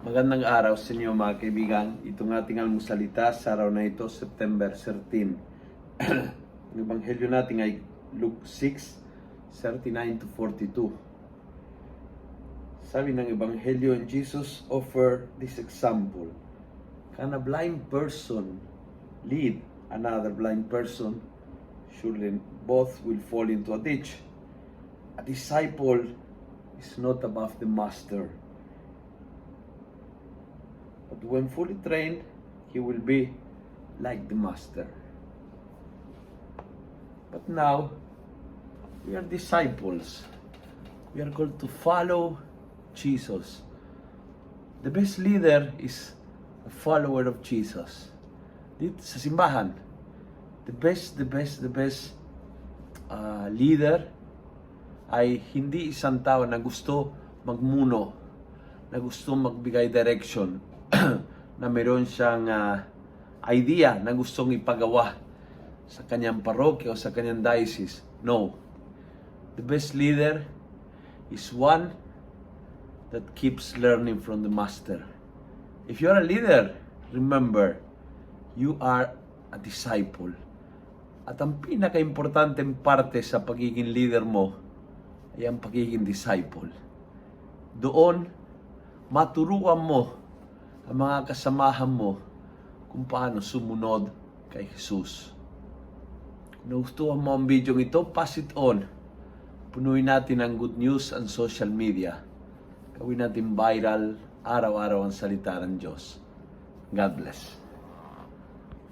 Magandang araw sa inyo mga kaibigan. Itong ating almusalita sa araw na ito, September 13. Ang ebanghelyo natin ay Luke 6:39 to 42. Sabi ng ebanghelyo, and Jesus offered this example. Can a blind person lead another blind person? Surely both will fall into a ditch. A disciple is not above the master, but when fully trained, he will be like the master. But now, we are disciples. We are called to follow Jesus. The best leader is a follower of Jesus. Dito sa simbahan, the best leader ay hindi isang tao na gusto magmuno, na gusto magbigay direction, na meron siyang idea na gustong ipagawa sa kanyang parokya o sa kanyang diocese. No. The best leader is one that keeps learning from the master. If you are a leader, remember, you are a disciple. At ang pinaka-importanteng parte sa pagiging leader mo ay ang pagiging disciple. Doon, maturuan mo ang mga kasamahan mo kung paano sumunod kay Jesus. Kung nagustuhan mo ang video ito, pass it on. Punuin natin ang good news ang social media. Gawin natin viral, araw-araw ang salita ng Diyos. God bless.